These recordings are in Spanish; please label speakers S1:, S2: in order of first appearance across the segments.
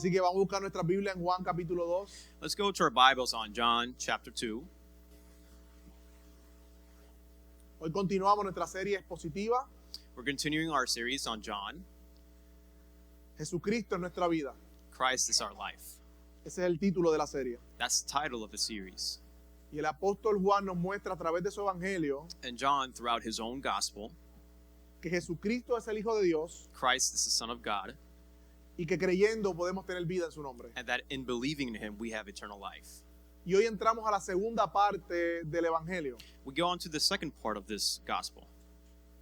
S1: Así que vamos a buscar nuestra Biblia en Juan capítulo 2.
S2: Let's go to our Bibles on John chapter 2.
S1: Hoy continuamos nuestra serie expositiva,
S2: We're continuing our series on John.
S1: Jesucristo en nuestra vida.
S2: Christ is our life.
S1: Ese es el título de la serie.
S2: That's the title of the series.
S1: Y el apóstol Juan nos muestra a través de su evangelio
S2: And John, throughout his own gospel,
S1: que Jesucristo es el Hijo de Dios
S2: Christ is the Son of God,
S1: y que creyendo podemos tener vida en su nombre.
S2: and that in believing in him we have eternal life.
S1: Y hoy entramos a la segunda parte del evangelio.
S2: We go on to the second part of this gospel,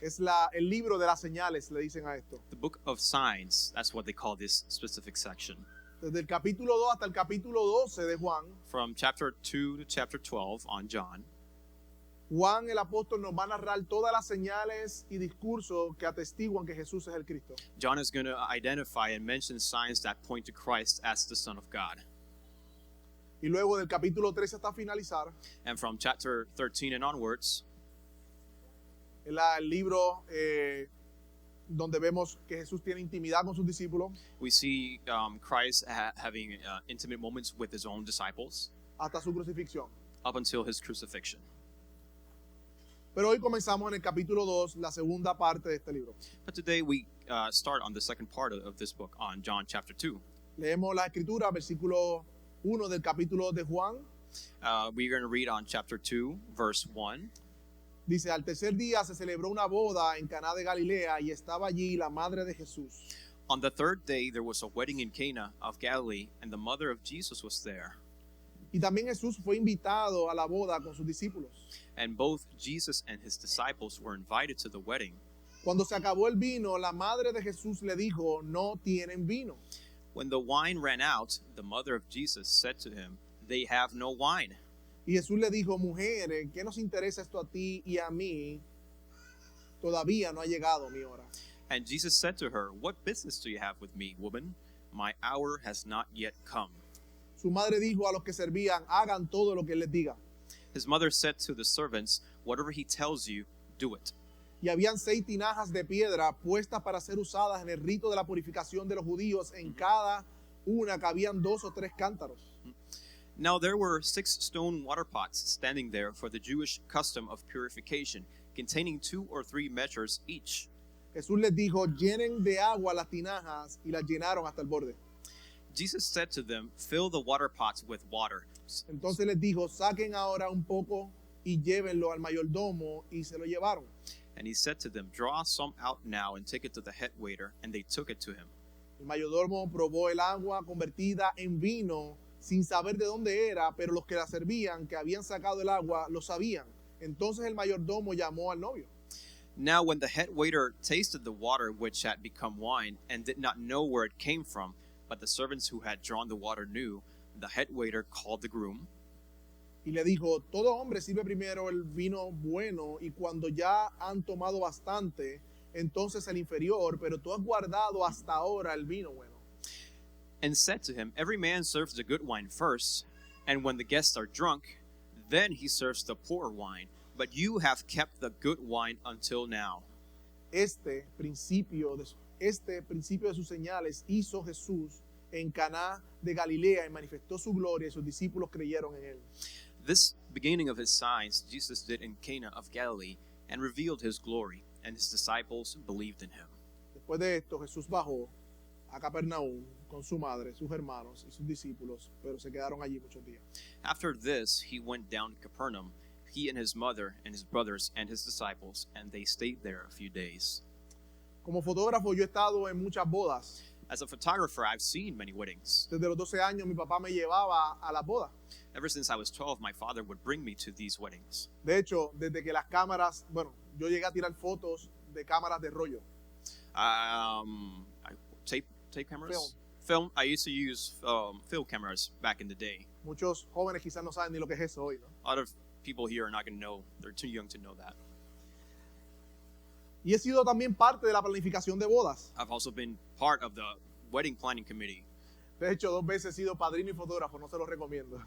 S1: Es el libro de las señales, le dicen a esto.
S2: the book of signs. That's what they call this specific section.
S1: Desde el capítulo 2 hasta el capítulo 12 de Juan,
S2: From chapter 2 to chapter 12 on John,
S1: Juan el apóstol nos va a narrar todas las señales y discursos que atestiguan que Jesús es el Cristo.
S2: John is going to identify and mention signs that point to Christ as the Son of God.
S1: Y luego del capítulo 13 hasta finalizar,
S2: And from chapter 13 and onwards,
S1: el libro donde vemos que Jesús tiene intimidad con sus discípulos
S2: we see Christ having intimate moments with his own disciples
S1: hasta su crucifixión.
S2: up until his crucifixion.
S1: Pero hoy comenzamos en el capítulo 2, la segunda parte de este libro.
S2: But today we start on the second part of this book on John chapter 2.
S1: Leemos la escritura, versículo 1 del capítulo de Juan.
S2: We're going to read on chapter 2, verse 1.
S1: Dice, al tercer día se celebró una boda en Caná de Galilea y estaba allí la madre de Jesús.
S2: On the third day there was a wedding in Cana of Galilee, and the mother of Jesus was there.
S1: Y también Jesús fue invitado a la boda con sus discípulos.
S2: And both Jesus and his disciples were invited to the wedding.
S1: Cuando se acabó el vino, la madre de Jesús le dijo, no tienen vino.
S2: When the wine ran out, the mother of Jesus said to him, "They have no wine."
S1: Y Jesús le dijo, mujer, ¿qué nos interesa esto a ti y a mí? Todavía no ha llegado mi hora.
S2: And Jesus said to her, "What business do you have with me, woman? My hour has not yet come."
S1: Su madre dijo a los que servían, hagan todo lo que él les diga.
S2: His mother said to the servants, "Whatever he tells you, do it."
S1: Y habían 6 tinajas de piedra puestas para ser usadas en el rito de la purificación de los judíos. En cada una cabían 2 o 3 cántaros.
S2: Now there were 6 stone water pots standing there for the Jewish custom of purification, containing 2 or 3 measures each.
S1: Jesús les dijo, llenen de agua las tinajas, y las llenaron hasta el borde.
S2: Jesus said to them, "Fill the water pots with water."
S1: Entonces les dijo, saquen ahora un poco y llévenlo al mayordomo, y se lo llevaron.
S2: And he said to them, "Draw some out now and take it to the head waiter." And they took it to him.
S1: El mayordomo probó el agua convertida en vino sin saber de dónde era, pero los que la servían, que habían sacado el agua, lo sabían. Entonces el mayordomo llamó al novio.
S2: Now when the head waiter tasted the water which had become wine, and did not know where it came from, but the servants who had drawn the water knew, the head waiter called the groom
S1: Y le dijo, todo hombre sirve primero el vino bueno, y cuando ya han tomado bastante, entonces el inferior, pero tú has guardado hasta ahora el vino bueno.
S2: and said to him, "Every man serves the good wine first, and when the guests are drunk, then he serves the poor wine. But you have kept the good wine until now."
S1: Este principio de sus señales hizo Jesús en Caná de Galilea y manifestó su gloria, y sus discípulos creyeron en él.
S2: This beginning of his signs Jesus did in Cana of Galilee, and revealed his glory, and his disciples believed in him.
S1: Después de esto, Jesús bajó a Capernaum con su madre, sus hermanos y sus discípulos, pero se quedaron allí muchos días.
S2: After this, he went down to Capernaum, he and his mother and his brothers and his disciples, and they stayed there a few days.
S1: Como fotógrafo, yo he estado en muchas bodas.
S2: As a photographer, I've seen many weddings.
S1: Desde los 12 años mi papá me llevaba a las bodas.
S2: Ever since I was 12, my father would bring me to these weddings.
S1: De hecho, desde que las cámaras, bueno, yo llegué a tirar fotos de cámaras de rollo.
S2: Tape cameras?
S1: Film.
S2: I used to use film cameras back in the day.
S1: Muchos jóvenes quizás no saben ni lo que es eso hoy, ¿no?
S2: A lot of people here are not going to know. They're too young to know that.
S1: Y he sido también parte de la planificación de bodas.
S2: I've also been part of the wedding planning committee.
S1: De hecho, 2 veces he sido padrino y fotógrafo, no se los recomiendo.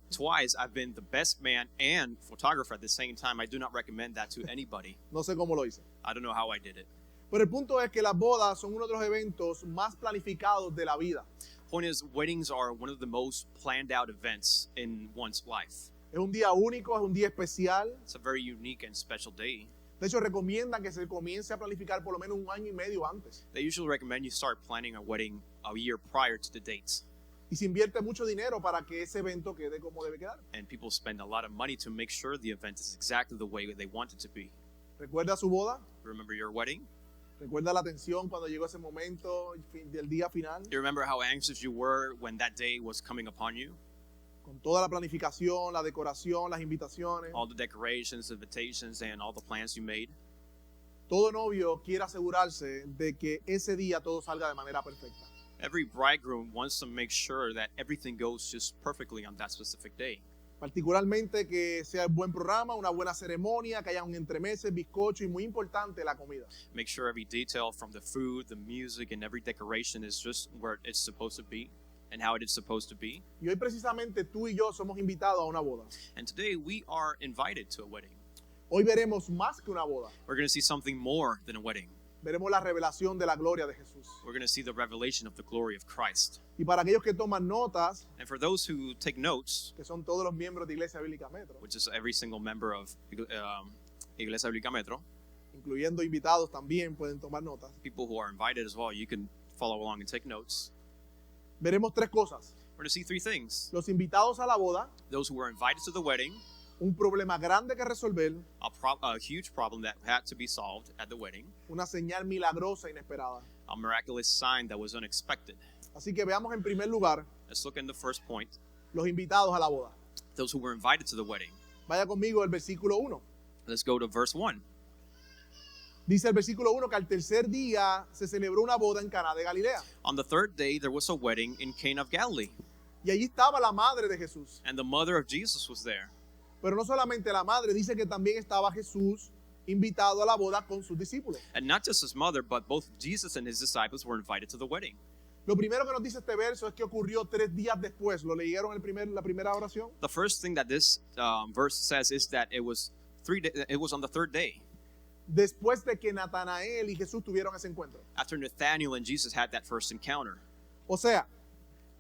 S2: Twice I've been the best man and photographer at the same time. I do not recommend that to anybody.
S1: No sé cómo lo hice.
S2: I don't know how I did it.
S1: Pero el punto es que las bodas son uno de los eventos más planificados de la vida.
S2: Point is, weddings are one of the most planned out events in one's life.
S1: Es un día único, es un día especial.
S2: It's a very unique and special day.
S1: De hecho, recomiendan que se comience a planificar por lo menos 1 año y medio antes.
S2: They usually recommend you start planning a wedding a year prior to the date.
S1: Y se invierte mucho dinero para que ese evento quede como debe quedar.
S2: And people spend a lot of money to make sure the event is exactly the way they want it to be.
S1: ¿Recuerda su boda?
S2: Remember your wedding?
S1: ¿Recuerda la tensión cuando llegó ese momento del día final?
S2: Do you remember how anxious you were when that day was coming upon you?
S1: Con toda la planificación, la decoración, las invitaciones.
S2: All the decorations, invitations, and all the plans you made.
S1: Todo novio quiere asegurarse de que ese día todo salga de manera perfecta.
S2: Every bridegroom wants to make sure that everything goes just perfectly on that specific day.
S1: Particularmente que sea un buen programa, una buena ceremonia, que haya un entremeses, bizcocho y muy importante la comida.
S2: Make sure every detail from the food, the music, and every decoration is just where it's supposed to be and how it is supposed to be.
S1: Y hoy precisamente tú y yo somos invitados a una boda.
S2: And today we are invited to a wedding.
S1: Hoy veremos más que una boda.
S2: We're going to see something more than a wedding.
S1: Veremos la revelación de la gloria de Jesús.
S2: We're going to see the revelation of the glory of Christ.
S1: Y para aquellos que toman notas,
S2: And for those who take notes,
S1: que son todos los miembros de Iglesia Bíblica Metro,
S2: which is every single member of Iglesia Bíblica Metro,
S1: incluyendo invitados también pueden tomar notas,
S2: people who are invited as well, you can follow along and take notes.
S1: veremos 3 cosas.
S2: We're going to see 3 things.
S1: Los invitados a la boda,
S2: Those who were invited to the wedding,
S1: un problema grande que resolver,
S2: a huge problem that had to be solved at the wedding,
S1: una señal milagrosa inesperada.
S2: a miraculous sign that was unexpected.
S1: Así que veamos en primer lugar
S2: Let's look in the first point.
S1: los invitados a la boda.
S2: Those who were invited to the wedding.
S1: Vaya conmigo al versículo 1.
S2: Let's go to verse 1.
S1: Dice el versículo 1 que al tercer día se celebró una boda en Caná de Galilea.
S2: On the third day, there was a wedding in Cana of Galilee,
S1: Y allí estaba la madre de Jesús.
S2: and the mother of Jesus was there.
S1: Pero no solamente la madre, dice que también estaba Jesús invitado a la boda con sus discípulos.
S2: And not just his mother, but both Jesus and his disciples were invited to the wedding.
S1: Lo primero que nos dice este verso es que ocurrió 3 días después. ¿Lo leyeron la primera oración?
S2: The first thing that this verse says is that it was on the third day,
S1: Después de que Natanael y Jesús tuvieron ese encuentro.
S2: after Nathanael and Jesus had that first encounter.
S1: O sea,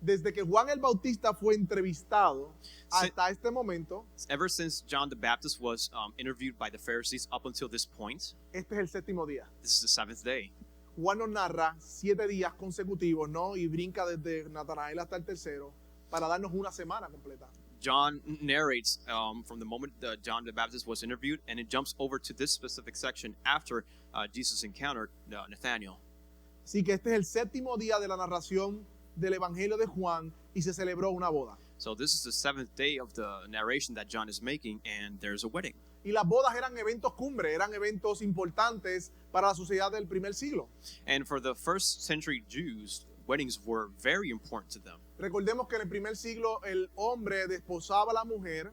S1: desde que Juan el Bautista fue entrevistado hasta este momento,
S2: Ever since John the Baptist was interviewed by the Pharisees up until this point,
S1: este es el séptimo día.
S2: this is the 7th day.
S1: Juan nos narra 7 días consecutivos, ¿no? Y brinca desde Natanael hasta el tercero para darnos una semana completa.
S2: John narrates from the moment that John the Baptist was interviewed, and it jumps over to this specific section after Jesus encountered Nathanael.
S1: Así que este es el séptimo día de la narración del Evangelio de Juan y se celebró una boda.
S2: So this is the 7th day of the narration that John is making, and there's a wedding.
S1: Y las bodas eran eventos cumbre, eran eventos importantes para la sociedad del primer siglo.
S2: And for the first century Jews, weddings were very important to them.
S1: Recordemos que en el primer siglo el hombre desposaba a la mujer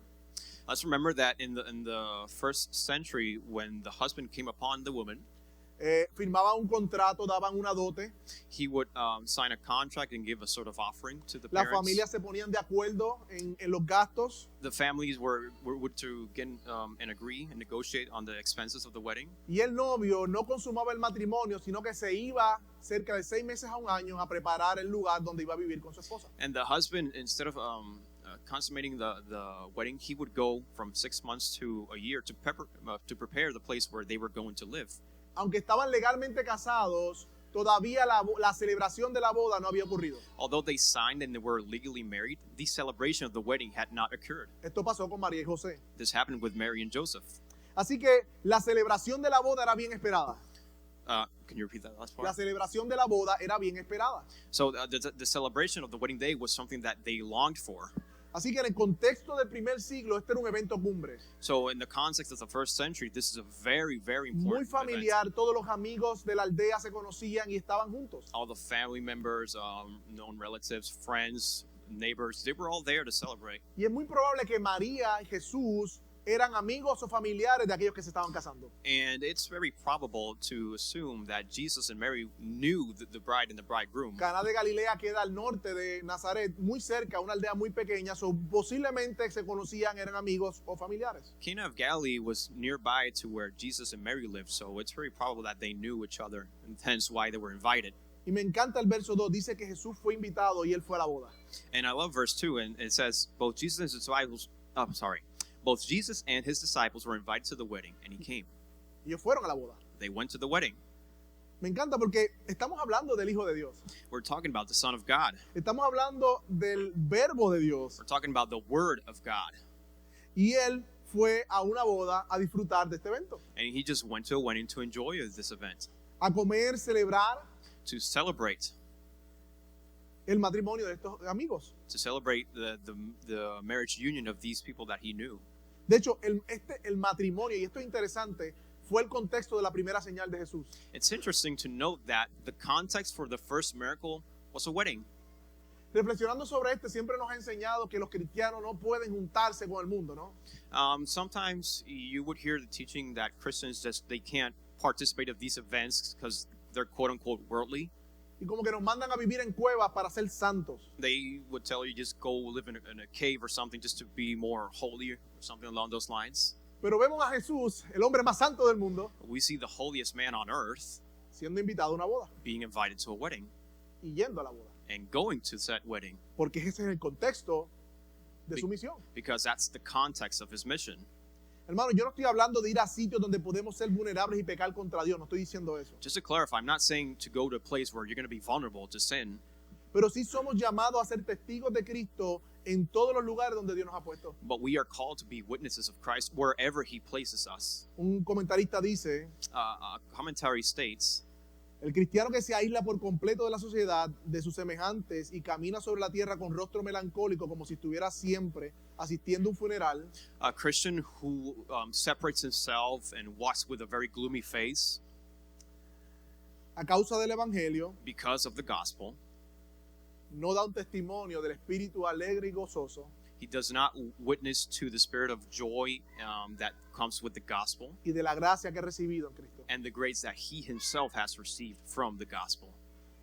S2: Let's remember that in the first century, when the husband came upon the woman,
S1: firmaban un contrato, daban una dote,
S2: he would sign a contract and give a sort of offering to the
S1: las
S2: parents.
S1: familias se ponían de acuerdo en los gastos
S2: The families would to get and agree and negotiate on the expenses of the wedding.
S1: y el novio no consumaba el matrimonio, sino que se iba cerca de 6 meses a un año a preparar el lugar donde iba a vivir con su esposa.
S2: And the husband, instead of consummating the wedding, he would go from 6 months to a year to prepare the place where they were going to live.
S1: Aunque estaban legalmente casados, todavía la celebración de la boda no había ocurrido.
S2: Although they signed and they were legally married, the celebration of the wedding had not occurred.
S1: Esto pasó con María y José.
S2: This happened with Mary and Joseph.
S1: Así que la celebración de la boda era bien esperada.
S2: Can you repeat that last
S1: La
S2: part?
S1: celebración de la boda era bien esperada.
S2: So the celebration of the wedding day was something that they longed for.
S1: Así que en el contexto del primer siglo, este era un evento cumbre.
S2: So in the context of the first century, this is a very, very
S1: Muy
S2: important event.
S1: familiar, todos los amigos de la aldea se conocían y estaban juntos.
S2: All the family members, known relatives, friends, neighbors, they were all there to celebrate.
S1: Y es muy probable que María y Jesús eran amigos o familiares de aquellos que se estaban casando.
S2: And it's very probable to assume that Jesus and Mary knew the bride and the bridegroom.
S1: Caná de Galilea queda al norte de Nazaret, muy cerca, una aldea muy pequeña, so posiblemente se conocían, eran amigos o familiares.
S2: Cana of Galilee was nearby to where Jesus and Mary lived, so it's very probable that they knew each other, and hence why they were invited.
S1: Y me encanta el verso 2, dice que Jesús fue invitado y él fue a la boda.
S2: And I love verse 2, and it says, both Jesus and his disciples were invited to the wedding, and he came.
S1: Ellos fueron a la boda.
S2: They went to the wedding.
S1: Me encanta porque estamos hablando del Hijo de Dios.
S2: We're talking about the Son of God.
S1: Estamos hablando del Verbo de Dios.
S2: We're talking about the Word of God.
S1: Y él fue a una boda a disfrutar de este evento.
S2: And he just went to a wedding to enjoy this event,
S1: A comer, celebrar
S2: to celebrate
S1: el matrimonio de estos amigos.
S2: the marriage union of these people that he knew.
S1: De hecho, el matrimonio, y esto es interesante, fue el contexto de la primera señal de Jesús.
S2: It's interesting to note that the context for the first miracle was a wedding.
S1: Reflexionando sobre siempre nos ha enseñado que los cristianos no pueden juntarse con el mundo, ¿no?
S2: Sometimes you would hear the teaching that Christians they can't participate of these events because they're quote unquote worldly.
S1: Y como que nos mandan a vivir en cuevas para ser santos.
S2: They would tell you just go live in a cave or something just to be more holy or something along those lines.
S1: Pero vemos a Jesús, el hombre más santo del mundo,
S2: We see the holiest man on earth
S1: siendo invitado a una boda
S2: being invited to a wedding
S1: y yendo a la boda.
S2: and going to that wedding
S1: Porque ese es el contexto de su
S2: Be-
S1: misión.
S2: because that's the context of his mission.
S1: Hermano, yo no estoy hablando de ir a sitios donde podemos ser vulnerables y pecar contra Dios. No estoy diciendo eso.
S2: Just to clarify, I'm not saying to go to a place where you're going to be vulnerable to sin,
S1: Pero sí somos llamados a ser testigos de Cristo en todos los lugares donde Dios nos ha puesto.
S2: but we are called to be witnesses of Christ wherever he places us.
S1: Un comentarista dice,
S2: A commentary states,
S1: el cristiano que se aísla por completo de la sociedad, de sus semejantes y camina sobre la tierra con rostro melancólico como si estuviera siempre asistiendo a un funeral,
S2: a Christian who separates himself and walks with a very gloomy face
S1: a causa del evangelio,
S2: because of the gospel.
S1: no da un testimonio del espíritu alegre y gozoso
S2: He does not witness to the spirit of joy that comes with the gospel
S1: y de la gracia que ha recibido en Cristo.
S2: and the grace that he himself has received from the gospel.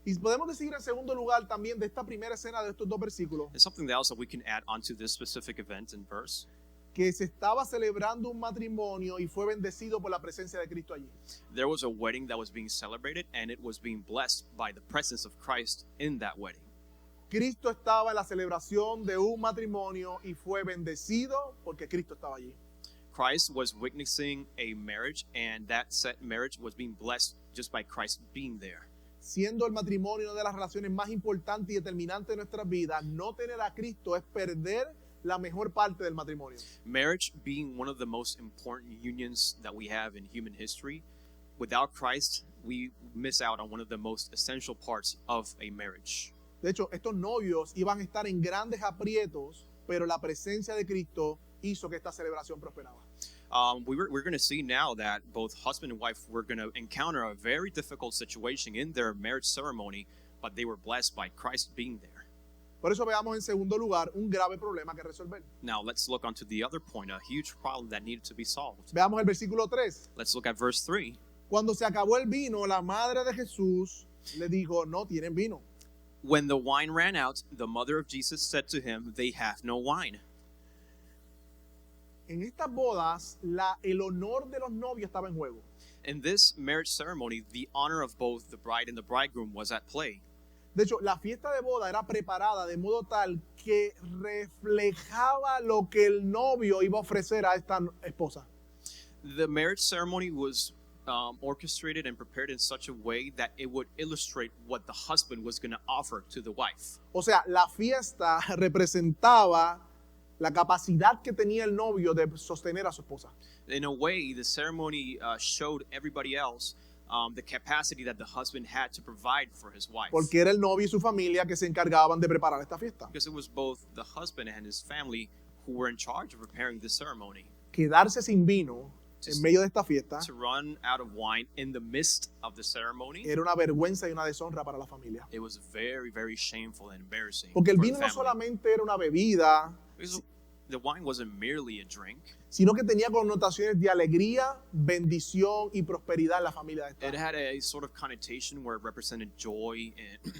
S1: Y podemos decir en segundo lugar también de esta primera escena de estos dos versículos
S2: And something else that we can add onto this specific event and verse,
S1: que se estaba celebrando un matrimonio y fue bendecido por la presencia de Cristo allí.
S2: there was a wedding that was being celebrated and it was being blessed by the presence of Christ in that wedding.
S1: Cristo estaba en la celebración de un matrimonio y fue bendecido porque Cristo estaba allí.
S2: Christ was witnessing a marriage, and that set marriage was being blessed just by Christ being there.
S1: Siendo el matrimonio una de las relaciones más importantes y determinantes de nuestras vidas, no tener a Cristo es perder la mejor parte del matrimonio.
S2: Marriage being one of the most important unions that we have in human history, without Christ, we miss out on one of the most essential parts of a marriage.
S1: De hecho, estos novios iban a estar en grandes aprietos, pero la presencia de Cristo hizo que esta celebración prosperaba.
S2: We're going to see now that both husband and wife were going to encounter a very difficult situation in their marriage ceremony, but they were blessed by Christ being there.
S1: Por eso veamos en segundo lugar un grave problema que resolver.
S2: Now let's look onto the other point, a huge problem that needed to be solved.
S1: Veamos el versículo 3.
S2: Let's look at verse 3.
S1: Cuando se acabó el vino, la madre de Jesús le dijo, no tienen vino.
S2: When the wine ran out, the mother of Jesus said to him, "They have no wine."
S1: En estas bodas, el honor de los novios estaba en juego.
S2: In this marriage ceremony, the honor of both the bride and the bridegroom was at play.
S1: De hecho, la fiesta de boda era preparada de modo tal que reflejaba lo que el novio iba a ofrecer a esta esposa.
S2: The marriage ceremony was orchestrated and prepared in such a way that it would illustrate what the husband was going to offer to the wife.
S1: O sea, la fiesta representaba la capacidad que tenía el novio de sostener a su esposa.
S2: In a way, the ceremony showed everybody else the capacity that the husband had to provide for his wife.
S1: Porque era el novio y su familia que se encargaban de preparar esta fiesta.
S2: Because it was both the husband and his family who were in charge of preparing the ceremony.
S1: Quedarse sin vino en medio de esta fiesta
S2: To run out of wine in the midst of the ceremony,
S1: era una vergüenza y una deshonra para la familia.
S2: it was very, very shameful and embarrassing.
S1: Porque el
S2: for the
S1: vino no
S2: family.
S1: solamente era una bebida,
S2: Because the wine wasn't merely a drink.
S1: sino que tenía connotaciones de alegría, bendición y prosperidad en la familia de
S2: It
S1: esta.
S2: had a sort of connotation where it represented joy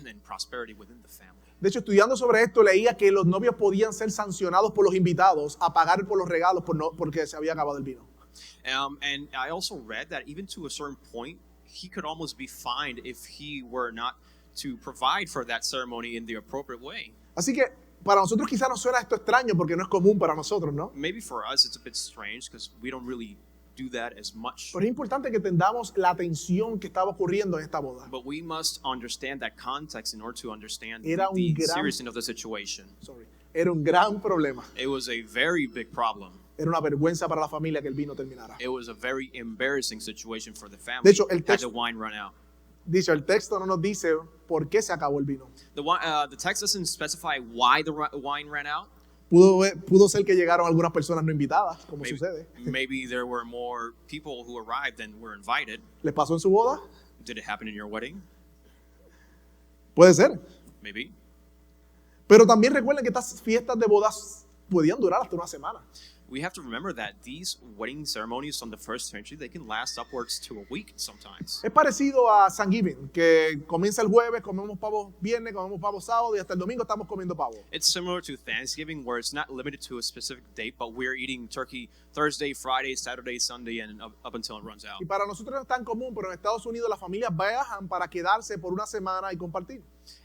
S2: and prosperity within the family.
S1: De hecho, estudiando sobre esto, leía que los novios podían ser sancionados por los invitados a pagar por los regalos porque se había acabado el vino.
S2: And I also read that even to a certain point, he could almost be fined if he were not to provide for that ceremony in the appropriate way.
S1: Así que para nosotros quizás nos suena esto extraño porque no es común para nosotros, ¿no?
S2: Maybe for us it's a bit strange because we don't really do that as much.
S1: Pero es importante que entendamos la tensión que estaba ocurriendo en esta boda.
S2: But we must understand that context in order to understand
S1: Era un
S2: the
S1: gran-
S2: seriousness of the situation.
S1: Sorry. Era un gran problema.
S2: It was a very big problem.
S1: Era una vergüenza para la familia que el vino terminara.
S2: It was a very embarrassing situation for the family.
S1: De hecho, el
S2: had
S1: texto-
S2: the wine run out.
S1: Dicho, el texto no nos dice por qué se acabó el vino.
S2: The text doesn't specify why the wine ran out.
S1: Pudo ser que llegaron algunas personas no invitadas, como
S2: Maybe,
S1: sucede.
S2: maybe there were more people who arrived than were invited.
S1: ¿Les pasó en su boda?
S2: Did it happen in your wedding?
S1: Puede ser.
S2: Maybe.
S1: Pero también recuerden que estas fiestas de bodas podían durar hasta una semana.
S2: We have to remember that these wedding ceremonies from the first century, they can last upwards to a week sometimes.
S1: Es parecido a Thanksgiving, que comienza el jueves, comemos pavo viernes, comemos pavo sábado y hasta el domingo estamos comiendo pavo.
S2: It's similar to Thanksgiving, where it's not limited to a specific date, but we're eating turkey Thursday, Friday, Saturday, Sunday, and up until it runs out.
S1: Y para nosotros no es tan común, pero en Estados Unidos las familias viajan para quedarse por una semana y compartir.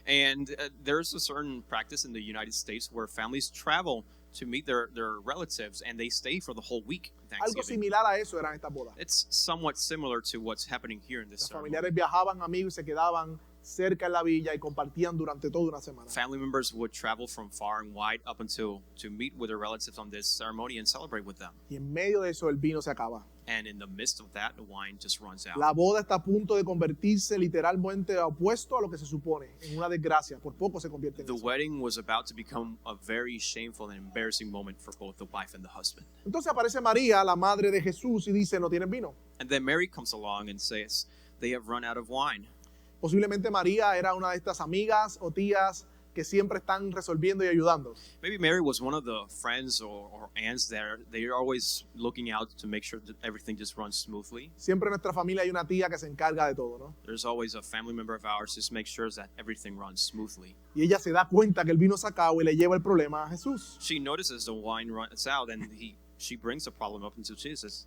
S2: And there's a certain practice in the United States where families travel to meet their relatives and they stay for the whole week.
S1: Algo
S2: Thanksgiving.
S1: similar a eso eran estas bodas.
S2: It's somewhat similar to what's happening here in this
S1: Los
S2: ceremony.
S1: familiares viajaban, amigos, y se quedaban cerca en la villa y compartían durante toda una semana.
S2: Family members would travel from far and wide up until to meet with their relatives on this ceremony and celebrate with them.
S1: Y en medio de eso el vino se acaba.
S2: And in the midst of that, the wine just runs out.
S1: La boda está a punto de convertirse literalmente opuesto a lo que se supone, en una desgracia. Por poco se convierte en
S2: The
S1: eso.
S2: wedding was about to become a very shameful and embarrassing moment for both the wife and the husband.
S1: Entonces aparece María, la madre de Jesús, y dice, no tienen vino.
S2: And then Mary comes along and says, they have run out of wine.
S1: Posiblemente María era una de estas amigas o tías que siempre están resolviendo y ayudando.
S2: Maybe Mary was one of the friends or aunts there. They are always looking out to make sure that everything just runs smoothly.
S1: Siempre en nuestra familia hay una tía que se encarga de todo, ¿no?
S2: There's always a family member of ours just make sure that everything runs smoothly.
S1: Y ella se da cuenta que el vino se acabó y le lleva el problema a Jesús.
S2: She notices the wine runs out and she brings the problem up into Jesus.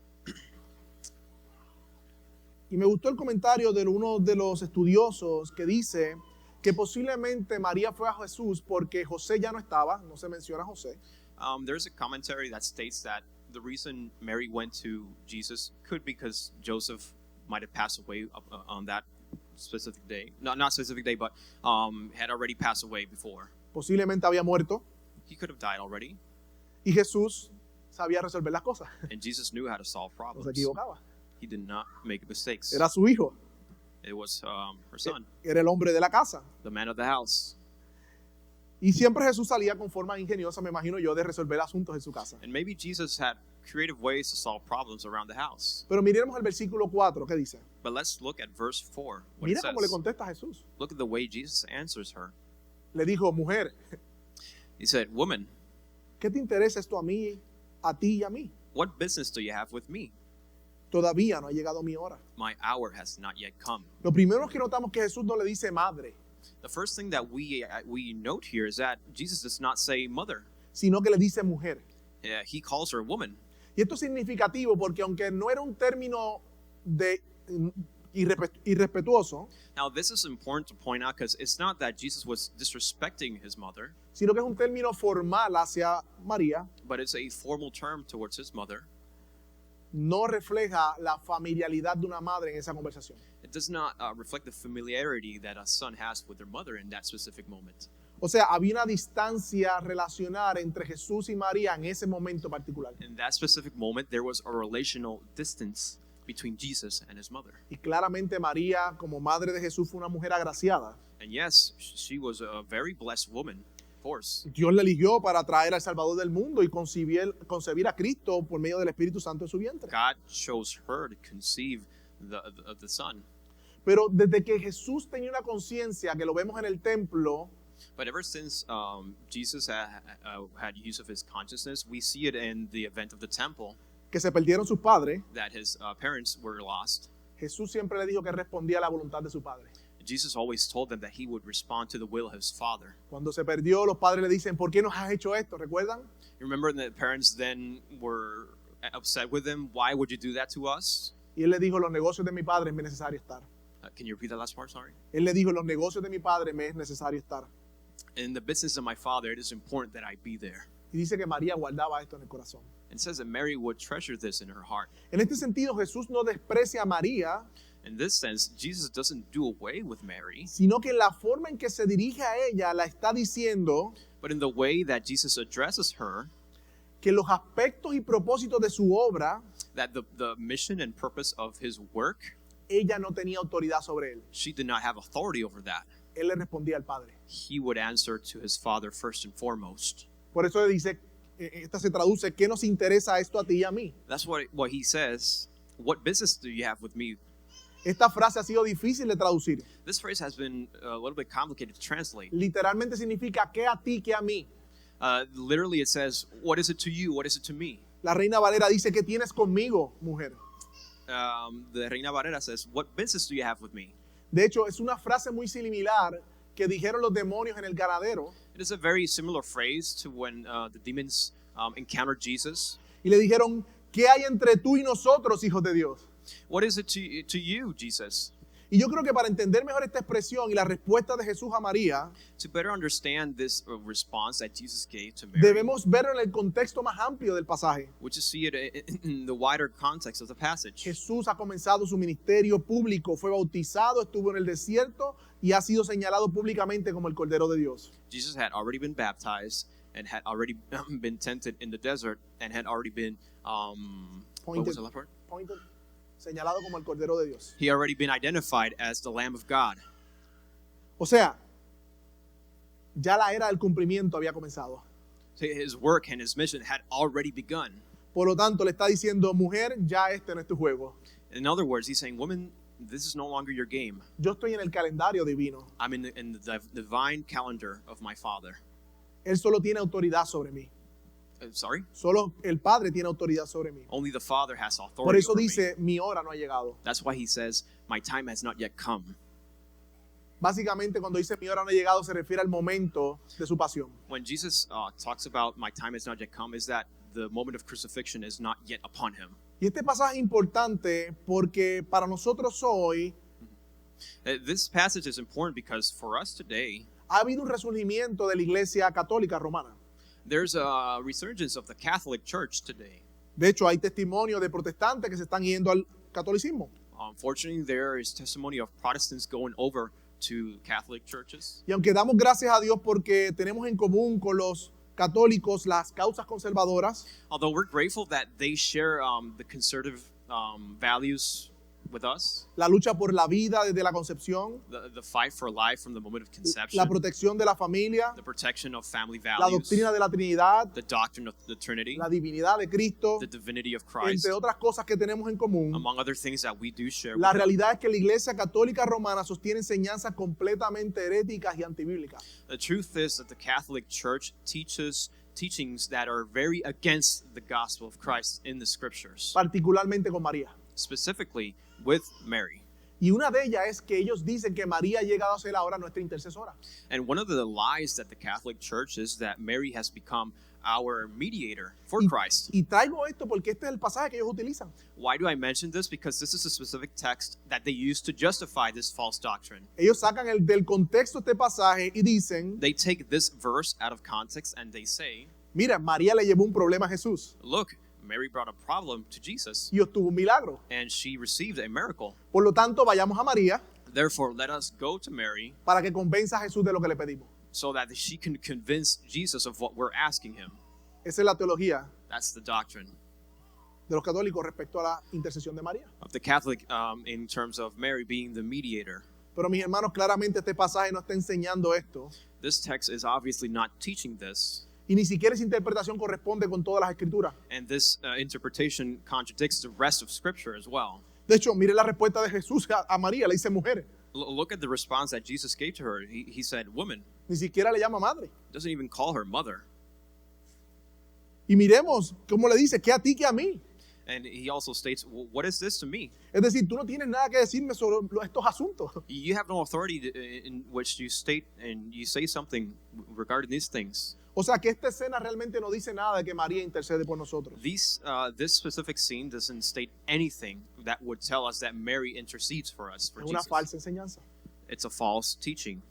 S1: Y me gustó el comentario de uno de los estudiosos que dice que posiblemente María fue a Jesús porque José ya no estaba, no se menciona a José,
S2: There's a commentary that states that the reason Mary went to Jesus could because Joseph might have passed away on that specific day. Not specific day, but had already passed away before.
S1: posiblemente había muerto
S2: He could have died already,
S1: y Jesús sabía resolver las cosas,
S2: and Jesus knew how to solve
S1: no se
S2: problems.
S1: equivocaba.
S2: He did not make mistakes.
S1: Era su hijo,
S2: It was her son,
S1: era el hombre de la casa.
S2: the man of the house.
S1: Y siempre Jesús salía con forma ingeniosa, me imagino yo, de resolver asuntos en su casa.
S2: And maybe Jesus had creative ways to solve problems around the house.
S1: Pero miremos el versículo 4, ¿qué dice?
S2: But let's look at verse 4. What
S1: Mira
S2: it
S1: cómo le
S2: says.
S1: contesta a Jesús.
S2: Look at the way Jesus answers her.
S1: Le dijo, mujer,
S2: He said, "Woman,
S1: ¿qué te interesa esto a ti y a mí?
S2: what business do you have with me?
S1: Todavía no ha llegado mi hora.
S2: My hour has not yet come."
S1: Lo primero que notamos que Jesús no le dice madre,
S2: The first thing that we note here is that Jesus does not say mother.
S1: sino que le dice mujer.
S2: He calls her woman.
S1: Y esto es significativo porque aunque no era un término de irrespetuoso,
S2: Now, this is important to point out because it's not that Jesus was disrespecting his mother,
S1: sino que es un término formal hacia María,
S2: but it's a formal term towards his mother.
S1: no refleja la familiaridad de una madre en esa conversación.
S2: It does not reflect the familiarity that a son has with their mother in that specific moment.
S1: O sea, había una distancia relacional entre Jesús y María en ese momento particular.
S2: In that specific moment, there was a relational distance between Jesus and his mother.
S1: Y claramente María, como madre de Jesús, fue una mujer agraciada.
S2: And yes, she was a very blessed woman, of course.
S1: Dios le eligió para traer al Salvador del mundo y concebir a Cristo por medio del Espíritu Santo en su vientre.
S2: God chose her to conceive the son.
S1: Pero desde que Jesús tenía una conciencia, que lo vemos en el templo,
S2: But ever since Jesus had use of his consciousness, we see it in the event of the temple
S1: que se perdieron sus padres,
S2: that his parents were lost.
S1: Jesús siempre le dijo que respondía a la voluntad de su padre.
S2: Jesus always told them that he would respond to the will of his father.
S1: Cuando se perdió, los padres le dicen, ¿por qué nos has hecho esto? ¿Recuerdan?
S2: You remember the parents then were upset with him. Why would you do that to us?
S1: Y él le dijo, los negocios de mi padre es necesario estar.
S2: Can you repeat that last part? Sorry.
S1: Él le dijo, en los negocios de mi padre me es necesario estar.
S2: In the business of my father, it is important that I be there.
S1: Y dice que María guardaba esto en el corazón.
S2: And it says that Mary would treasure this in her heart.
S1: En este sentido, Jesús no desprecia a María,
S2: In this sense, Jesus doesn't do away with Mary,
S1: sino que en la forma en que se dirige a ella la está diciendo
S2: but in the way that Jesus addresses her,
S1: que los aspectos y propósitos de su obra,
S2: that the mission and purpose of his work,
S1: ella no tenía autoridad sobre él.
S2: she did not have authority over that.
S1: Él le respondía al Padre.
S2: He would answer to his father first and foremost.
S1: Por eso le dice, esta se traduce, ¿qué nos interesa esto a ti y a mí?
S2: That's what he says. What business do you have with me?
S1: Esta frase ha sido difícil de traducir.
S2: This phrase has been a little bit complicated to translate.
S1: Literalmente significa ¿qué a ti, qué a mí?
S2: Literally, it says, what is it to you? What is it to me?
S1: La Reina Valera dice, ¿qué tienes conmigo, mujer?
S2: The Reina Valera says, what business do you have with me?
S1: De hecho, es una frase muy similar que dijeron los demonios en el ganadero
S2: It is a very similar phrase to when the demons encountered Jesus.
S1: y le dijeron, ¿qué hay entre tú y nosotros, hijos de Dios?
S2: What is it to you, Jesus?
S1: Y yo creo que para entender mejor esta expresión y la respuesta de Jesús a María,
S2: To better understand this response that Jesus gave to Mary,
S1: debemos verlo en el contexto más amplio del pasaje.
S2: we just see it in the wider context of the passage.
S1: Jesús ha comenzado su ministerio público, fue bautizado, estuvo en el desierto y ha sido señalado públicamente como el Cordero de Dios.
S2: Jesus had already been baptized and had already been tempted in the desert and had already been what
S1: Pointed.
S2: was the last part?
S1: Pointed, señalado como el Cordero de Dios.
S2: He already been identified as the Lamb of God.
S1: O sea, ya la era del cumplimiento había comenzado.
S2: So his work and his mission had already begun.
S1: Por lo tanto, le está diciendo, mujer, ya este no es tu juego.
S2: In other words, he's saying, woman, this is no longer your game.
S1: Yo estoy en el calendario divino.
S2: I'm in the divine calendar of my Father.
S1: Él solo tiene autoridad sobre mí.
S2: Sorry?
S1: Solo el Padre tiene autoridad sobre mí.
S2: Only the Father has authority
S1: Por eso
S2: over me.
S1: dice, mi hora no ha llegado.
S2: That's why he says, my time has not yet come.
S1: Básicamente, cuando dice mi hora no ha llegado, se refiere al momento de su pasión.
S2: When Jesus talks about my time has not yet come, is that the moment of crucifixion is not yet upon him.
S1: Y este pasaje es importante porque para nosotros hoy
S2: This passage is important because for us today,
S1: ha habido un resurgimiento de la Iglesia Católica Romana.
S2: there's a resurgence of the Catholic Church today.
S1: De hecho, hay testimonios de protestantes que se están yendo al catolicismo.
S2: Unfortunately, there is testimony of Protestants going over to Catholic churches.
S1: Y aunque damos gracias a Dios porque tenemos en común con los católicos las causas conservadoras,
S2: Although we're grateful that they share the conservative values with us,
S1: la lucha por la vida desde la concepción,
S2: the fight for life from the moment of conception,
S1: la protección de la familia,
S2: the protection of family
S1: la
S2: values,
S1: doctrina de la Trinidad,
S2: the doctrine of the Trinity,
S1: la divinidad de Cristo,
S2: the divinity of Christ,
S1: entre otras cosas que tenemos en común.
S2: among other things that we do share
S1: La
S2: with them.
S1: realidad es que la Iglesia Católica Romana sostiene enseñanzas completamente heréticas y antibíblicas.
S2: The truth is that the Catholic Church teaches teachings that are very against the gospel of Christ in the scriptures,
S1: Particularmente con María.
S2: specifically with Mary.
S1: Y una de ellas es que ellos dicen que María ha llegado a ser ahora nuestra intercesora.
S2: And one of the lies that the Catholic Church is that Mary has become our mediator for
S1: Y,
S2: Christ.
S1: y traigo esto porque este es el pasaje que ellos utilizan.
S2: Why do I mention this? Because this is a specific text that they use to justify this false doctrine.
S1: Ellos sacan del contexto este pasaje y dicen,
S2: They take this verse out of context and they say,
S1: mira, María le llevó un problema a Jesús
S2: look, Mary brought a problem to Jesus
S1: y obtuvo un milagro.
S2: and she received a miracle.
S1: Por lo tanto, vayamos a María
S2: Therefore, let us go to Mary
S1: para que convenza a Jesús de lo que le pedimos.
S2: so that she can convince Jesus of what we're asking him.
S1: Esa es la teología
S2: That's the doctrine
S1: de los católicos respecto a la intercesión de María.
S2: of the Catholic in terms of Mary being the mediator.
S1: Pero mis hermanos, claramente este pasaje no está enseñando esto.
S2: This text is obviously not teaching this,
S1: Y ni siquiera esa interpretación corresponde con todas las escrituras.
S2: and this interpretation contradicts the rest of Scripture as well.
S1: De hecho, mire la respuesta de Jesús a María, le dice mujer.
S2: Look at the response that Jesus gave to her. He said, woman,
S1: Ni siquiera le llama madre.
S2: doesn't even call her mother.
S1: Y miremos cómo le dice, ¿qué a ti, qué a mí?
S2: And he also states, well, what is this to me?
S1: Es decir, tú no tienes nada que decirme sobre estos asuntos.
S2: You have no authority in which you state and you say something regarding these things.
S1: O sea que esta escena realmente no dice nada de que María intercede por nosotros.
S2: This specific scene doesn't state anything that would tell us that Mary intercedes for us, for
S1: Es una
S2: Jesus.
S1: falsa enseñanza.
S2: It's a false teaching.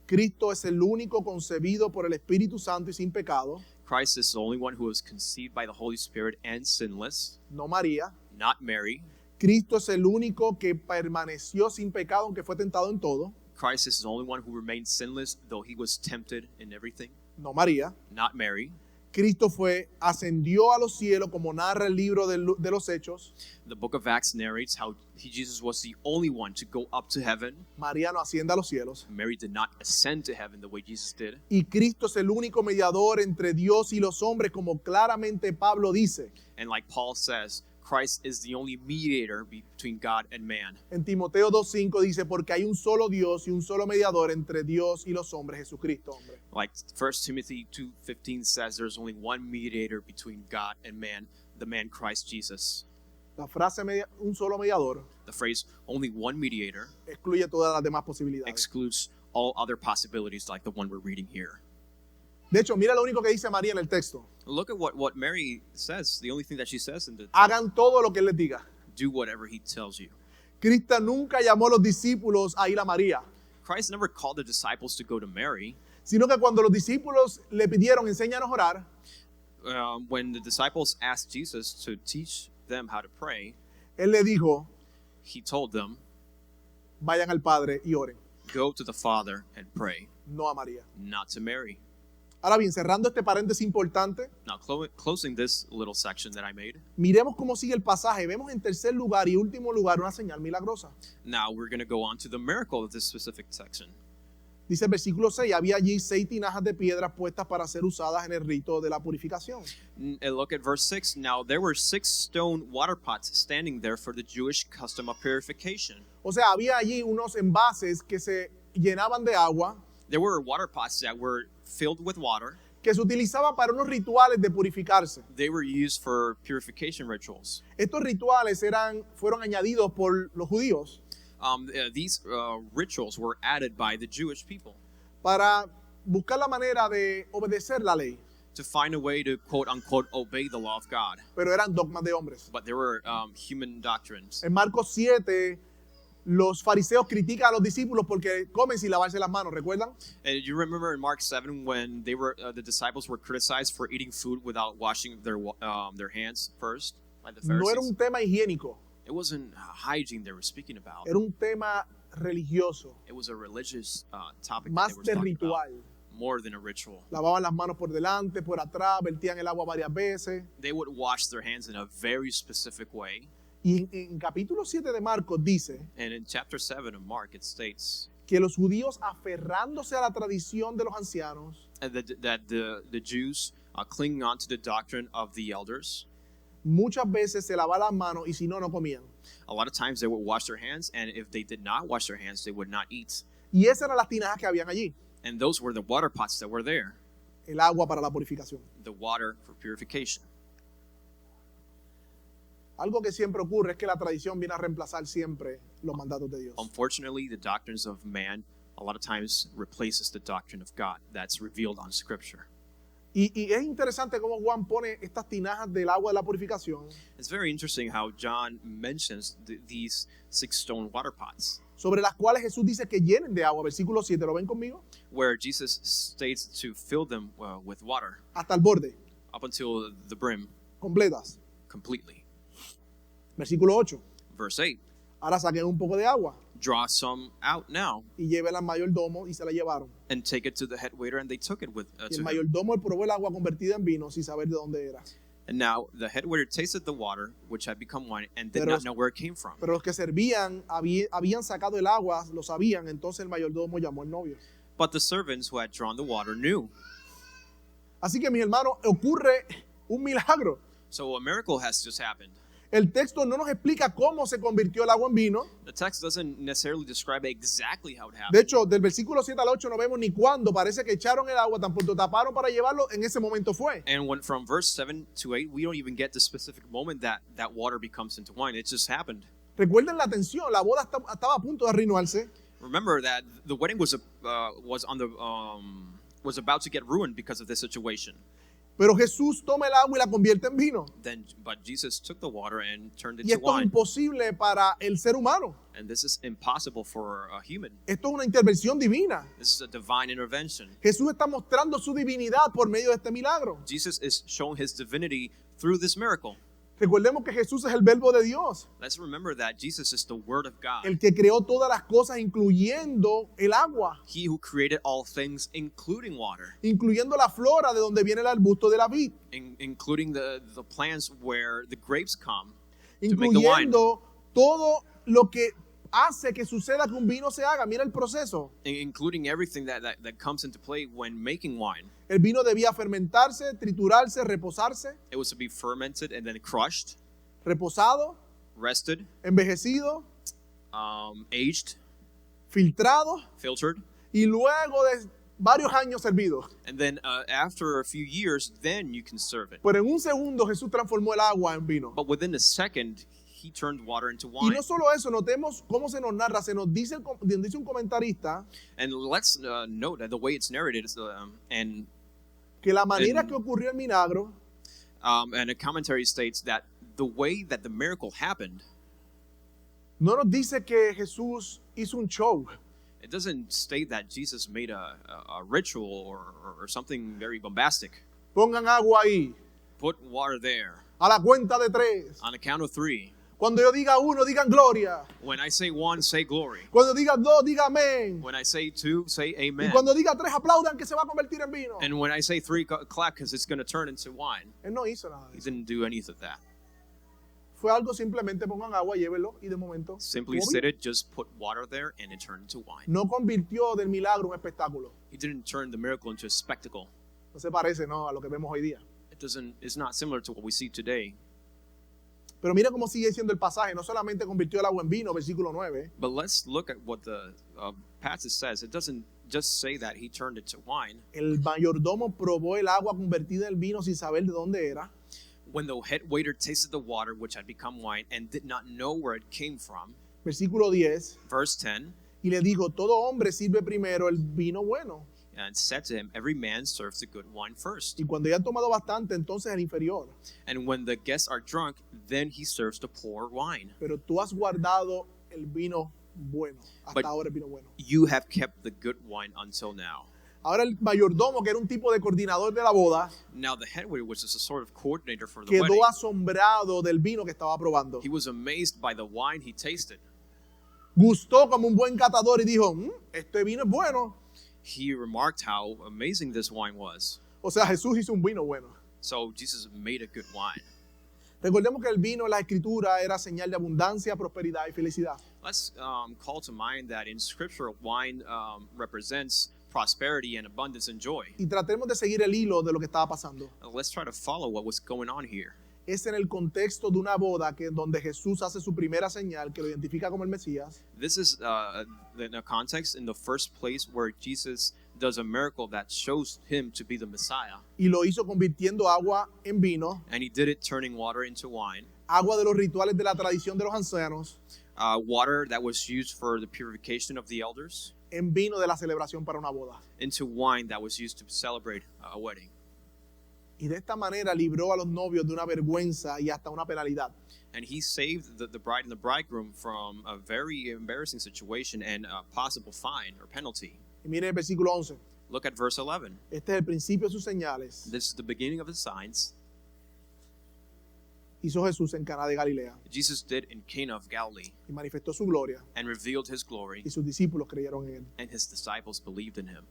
S1: Cristo es el único concebido por el Espíritu Santo y sin pecado,
S2: Christ is the only one who was conceived by the Holy Spirit and sinless,
S1: no María.
S2: not Mary.
S1: Cristo es el único que permaneció sin pecado aunque fue tentado en todo,
S2: Christ is the only one who remained sinless, though he was tempted in everything,
S1: no María.
S2: not Mary.
S1: Cristo ascendió a los cielos como narra el libro de los Hechos.
S2: The book of Acts narrates how Jesus was the only one to go up to heaven.
S1: María no asciende a los cielos.
S2: Mary did not ascend to heaven the way Jesus did.
S1: Y Cristo es el único mediador entre Dios y los hombres, como claramente Pablo dice.
S2: And like Paul says, Christ is the only mediator between God and man.
S1: En Timoteo 2:5 dice, porque hay un solo Dios y un solo mediador entre Dios y los hombres, Jesucristo, hombre.
S2: Like 1 Timothy 2:15 says, there's only one mediator between God and man, the man Christ Jesus.
S1: La frase un solo mediador
S2: The phrase only one mediator
S1: excluye todas las demás posibilidades.
S2: excludes all other possibilities like the one we're reading here.
S1: De hecho, mira lo único que dice María en el texto.
S2: Look at what Mary says. The only thing that she says in the
S1: Hagan todo lo que Él les diga.
S2: do whatever he tells you.
S1: Cristo nunca llamó a los discípulos a ir a María,
S2: Christ never called the disciples to go to Mary.
S1: sino que cuando los discípulos le pidieron, enséñanos a orar,
S2: When the disciples asked Jesus to teach them how to pray,
S1: Él le dijo,
S2: he told them,
S1: vayan al Padre y oren,
S2: go to the Father and pray,
S1: no a María.
S2: not to Mary.
S1: Ahora bien, cerrando este paréntesis importante,
S2: Now, closing this little section that I made,
S1: miremos cómo sigue el pasaje. Vemos en tercer lugar y último lugar una señal milagrosa.
S2: now we're going to go on to the miracle of this specific section.
S1: Dice el versículo 6, había allí 6 tinajas de piedras puestas para ser usadas en el rito de la purificación.
S2: And look at verse 6. Now, there were 6 stone water pots standing there for the Jewish custom of purification.
S1: O sea, había allí unos envases que se llenaban de agua,
S2: There were water pots that were filled with water.
S1: que se utilizaban para unos rituales de purificarse.
S2: They were used for purification rituals.
S1: Estos rituales fueron añadidos por los judíos
S2: These rituals were added by the Jewish people
S1: para buscar la manera de obedecer la ley,
S2: to find a way to quote unquote obey the law of God.
S1: pero eran dogmas de hombres.
S2: But there were human doctrines.
S1: En Marcos 7, los fariseos critican a los discípulos porque comen sin lavarse las manos, ¿recuerdan?
S2: And you remember in Mark 7 when they were the disciples were criticized for eating food without washing their hands first by the
S1: No era
S2: Pharisees.
S1: un tema higiénico,
S2: It wasn't hygiene they were speaking about.
S1: era un tema religioso,
S2: It was a religious topic that
S1: más
S2: they were
S1: de
S2: talking about,
S1: ritual.
S2: more than a ritual.
S1: Lavaban las manos por delante, por atrás, vertían el agua varias veces.
S2: They would wash their hands in a very specific way.
S1: Y en capítulo 7 de Marcos dice
S2: And in chapter 7 of Mark, it states
S1: que los judíos, aferrándose a la tradición de los ancianos,
S2: that the Jews, clinging on to the doctrine of the elders,
S1: muchas veces se lavaban las manos y si no, no comían.
S2: a lot of times they would wash their hands, and if they did not wash their hands, they would not eat.
S1: Y esas eran las tinajas que habían allí,
S2: And those were the water pots that were there,
S1: el agua para la purificación.
S2: the water for purification.
S1: Algo que siempre ocurre es que la tradición viene a reemplazar siempre los mandatos de Dios.
S2: Unfortunately, the doctrines of man a lot of times replaces the doctrine of God that's revealed on Scripture.
S1: Y es interesante cómo Juan pone estas tinajas del agua de la purificación
S2: It's very interesting how John mentions these 6 stone water pots,
S1: sobre las cuales Jesús dice que llenen de agua. Versículo 7, ¿lo ven conmigo?
S2: where Jesus states to fill them with water
S1: Hasta el borde,
S2: up until the brim
S1: completas.
S2: completely.
S1: Versículo 8,
S2: Verse 8,
S1: ahora saquen un poco de agua
S2: draw some out now
S1: y llévenla al mayordomo y se la llevaron.
S2: and take it to the head waiter, and they took it with
S1: Y el
S2: to him.
S1: mayordomo probó el agua convertida en vino sin saber de dónde era.
S2: And now the head waiter tasted the water, which had become wine, and did
S1: Pero-
S2: not know where it came from.
S1: Pero los que servían habían sacado el agua, lo sabían, entonces el mayordomo llamó al novio.
S2: But the servants who had drawn the water knew.
S1: Así que, mis hermanos, ocurre un milagro.
S2: So a miracle has just happened.
S1: El texto no nos explica cómo se convirtió el agua en vino.
S2: The text doesn't necessarily describe exactly how it
S1: De
S2: happened.
S1: hecho, del versículo 7 al 8 no vemos ni cuándo. Parece que echaron el agua, tan pronto taparon para llevarlo, en ese momento fue.
S2: And when from verse 7 to 8, we don't even get the specific moment that that water becomes into wine. It just happened.
S1: Recuerden la tensión, la boda estaba a punto de arruinarse.
S2: Remember that the wedding was on the was about to get ruined because of this situation.
S1: Pero Jesús toma el agua y la convierte en vino.
S2: But Jesus took the water and turned it
S1: Y
S2: to
S1: esto es
S2: wine.
S1: imposible para el ser humano.
S2: And this is impossible for a human.
S1: Esto es una intervención divina.
S2: This is a divine intervention.
S1: Jesús está mostrando su divinidad por medio de este milagro.
S2: Jesus is showing his divinity through this miracle.
S1: Recordemos que Jesús es el verbo de Dios,
S2: Let's remember that Jesus is the Word of God.
S1: el que creó todas las cosas, incluyendo el agua,
S2: He who created all things, including water,
S1: incluyendo la flora de donde viene el arbusto de la vid,
S2: including the plants where the grapes come to make the wine,
S1: incluyendo todo lo que hace que suceda que un vino se haga. Mira el proceso.
S2: including everything that comes into play when making wine.
S1: El vino debía fermentarse, triturarse, reposarse,
S2: It was to be fermented and then crushed,
S1: reposado,
S2: rested,
S1: envejecido,
S2: aged,
S1: filtrado
S2: filtered,
S1: y luego de varios años servido.
S2: and then after a few years, then you can serve it.
S1: Pero en un segundo Jesús transformó el agua en vino.
S2: But within a second, he turned water into
S1: Y
S2: wine.
S1: no solo eso, notemos cómo se nos narra, se nos dice, dice un comentarista
S2: And let's note that the way it's narrated is, and
S1: que la manera que ocurrió el milagro
S2: and a commentary states that the way that the miracle happened,
S1: no nos dice que Jesús hizo un show.
S2: it doesn't state that Jesus made a ritual or something very bombastic.
S1: Pongan agua ahí,
S2: Put water there
S1: a la cuenta de 3.
S2: on a count of 3.
S1: Cuando yo diga 1, digan gloria.
S2: When I say 1, say glory.
S1: Cuando diga 2, diga amén.
S2: When I say 2, say
S1: Y
S2: amen.
S1: cuando diga 3, aplaudan que se va a convertir en vino.
S2: And when I say 3, clap because it's going to turn into wine.
S1: Él no hizo nada de
S2: He
S1: eso.
S2: didn't do any of that.
S1: Fue algo simplemente pongan agua, llévenlo y de momento.
S2: Simply
S1: estuvo
S2: said
S1: bien.
S2: it, just put water there and it turned into wine.
S1: No convirtió del milagro un espectáculo.
S2: He didn't turn the miracle into a spectacle.
S1: No se parece, ¿no?, a lo que vemos hoy día.
S2: It's not similar to what we see today.
S1: Pero mira cómo sigue siendo el pasaje. No solamente convirtió el agua en vino, versículo 9.
S2: But let's look at what the passage says. It doesn't just say that he turned it to wine.
S1: El mayordomo probó el agua convertida en vino sin saber de dónde era.
S2: When the head waiter tasted the water which had become wine and did not know where it came from.
S1: Versículo 10.
S2: Verse 10,
S1: Y le dijo, todo hombre sirve primero el vino bueno.
S2: and said to him, every man serves the good wine first.
S1: Y cuando ya han tomado bastante, entonces el inferior.
S2: And when the guests are drunk, then he serves the poor wine.
S1: Pero tú has guardado el vino bueno. Hasta
S2: But-
S1: ahora el vino bueno.
S2: You have kept the good wine until now.
S1: Ahora el mayordomo, que era un tipo de coordinador de la boda,
S2: Now the head waiter, which is a sort of coordinator for the wedding,
S1: quedó asombrado del vino que estaba probando.
S2: he was amazed by the wine he tasted.
S1: Gustó como un buen catador y dijo, este vino es bueno.
S2: He remarked how amazing this wine was.
S1: O sea, Jesús hizo un vino bueno.
S2: So Jesus made a good wine.
S1: Recordemos que el vino en la escritura era señal de abundancia, prosperidad y felicidad.
S2: Let's call to mind that in Scripture, wine represents prosperity and abundance and joy.
S1: Y tratemos de seguir el hilo de lo que estaba pasando.
S2: Let's try to follow what was going on here.
S1: Es en el contexto de una boda que donde Jesús hace su primera señal que lo identifica como el Mesías.
S2: This is in a context in the first place where Jesus does a miracle that shows him to be the Messiah.
S1: Y lo hizo convirtiendo agua en vino,
S2: And he did it turning water into wine,
S1: agua de los rituales de la tradición de los ancianos,
S2: water that was used for the purification of the elders,
S1: en vino de la celebración para una boda.
S2: into wine that was used to celebrate a wedding.
S1: Y de esta manera libró a los novios de una vergüenza y hasta una penalidad.
S2: And he saved the bride and the bridegroom from a very embarrassing situation and a possible fine or penalty.
S1: Y miren el versículo 11.
S2: Look at verse 11.
S1: Este es el principio de sus señales.
S2: This is the beginning of the signs
S1: Hizo Jesús en Caná de Galilea
S2: Jesus did in Cana of Galilee
S1: y manifestó su gloria
S2: and revealed his glory,
S1: y sus discípulos creyeron en él.
S2: and his disciples believed in him.